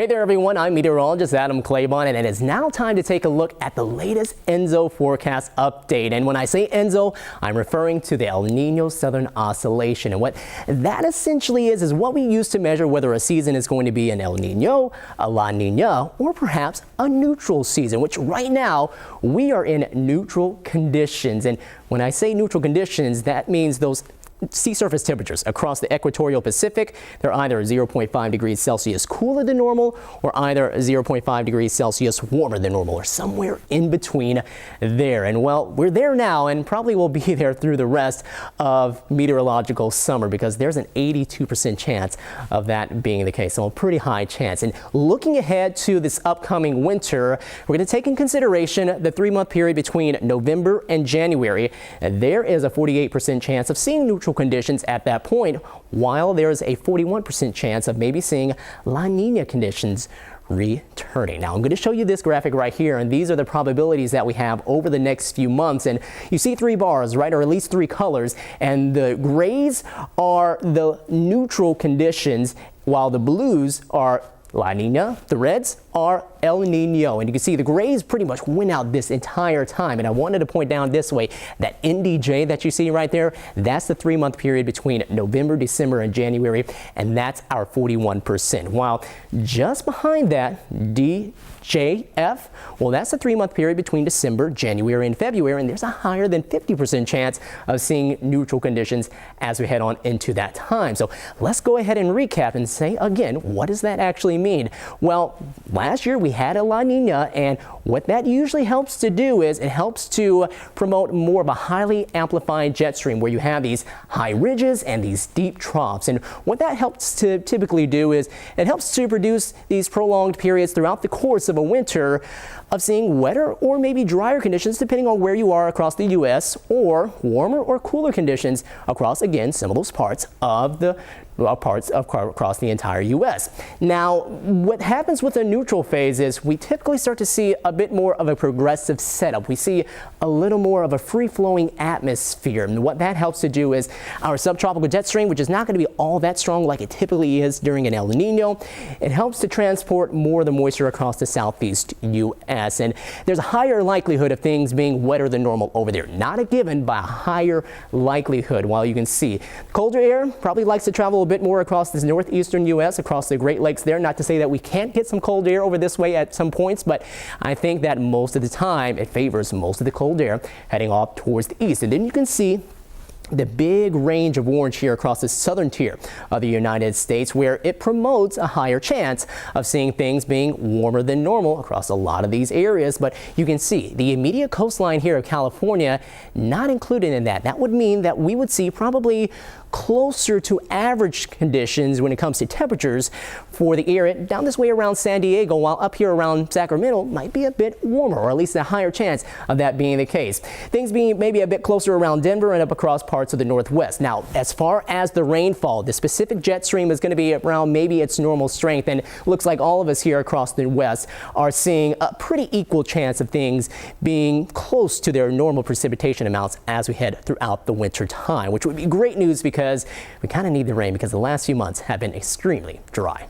Hey there everyone, I'm meteorologist Adam Claiborne, and it is now time to take a look at the latest ENSO forecast update. And when I say ENSO, I'm referring to the El Nino Southern Oscillation. And what that essentially is what we use to measure whether a season is going to be an El Nino, a La Nina, or perhaps a neutral season, which right now we are in neutral conditions. And when I say neutral conditions, that means those sea surface temperatures across the equatorial Pacific, they're either 0.5 degrees Celsius cooler than normal or either 0.5 degrees Celsius warmer than normal, or somewhere in between there. And well, we're there now and probably will be there through the rest of meteorological summer, because there's an 82% chance of that being the case, so a pretty high chance. And looking ahead to this upcoming winter, we're going to take in consideration the 3-month period between November and January. And there is a 48% chance of seeing neutral conditions at that point, while there's a 41% chance of maybe seeing La Nina conditions returning. Now I'm going to show you this graphic right here, and these are the probabilities that we have over the next few months. And you see 3 bars, right, or at least 3 colors, and the grays are the neutral conditions while the blues are La Nina, the reds are El Nino. And you can see the grays pretty much went out this entire time. And I wanted to point down this way that NDJ that you see right there, that's the 3-month period between November, December, and January, and that's our 41%. While just behind that, DJF, well, that's the 3-month period between December, January, and February, and there's a higher than 50% chance of seeing neutral conditions as we head on into that time. So let's go ahead and recap and say again, what does that actually mean? Well, last year we had a La Nina, and what that usually helps to do is it helps to promote more of a highly amplified jet stream where you have these high ridges and these deep troughs. And what that helps to typically do is it helps to produce these prolonged periods throughout the course of a winter of seeing wetter or maybe drier conditions depending on where you are across the U.S., or warmer or cooler conditions across, again, some of those parts of across the entire U.S. Now, what happens with the neutral phase is we typically start to see a bit more of a progressive setup. We see a little more of a free-flowing atmosphere. And what that helps to do is our subtropical jet stream, which is not going to be all that strong like it typically is during an El Nino, it helps to transport more of the moisture across the southeast U.S. And there's a higher likelihood of things being wetter than normal over there. Not a given, but a higher likelihood. While you can see colder air probably likes to travel a bit more across this northeastern U.S., across the Great Lakes there. Not to say that we can't get some cold air over this way at some points, but I think that most of the time it favors most of the cold air heading off towards the east. And then you can see the big range of orange here across the southern tier of the United States, where it promotes a higher chance of seeing things being warmer than normal across a lot of these areas. But you can see the immediate coastline here of California not included in that. That would mean that we would see probably closer to average conditions when it comes to temperatures for the area down this way around San Diego, while up here around Sacramento might be a bit warmer, or at least a higher chance of that being the case. Things being maybe a bit closer around Denver and up across parts of the Northwest. Now, as far as the rainfall, the specific jet stream is going to be around maybe its normal strength, and looks like all of us here across the West are seeing a pretty equal chance of things being close to their normal precipitation amounts as we head throughout the winter time, which would be great news because we kind of need the rain, because the last few months have been extremely dry.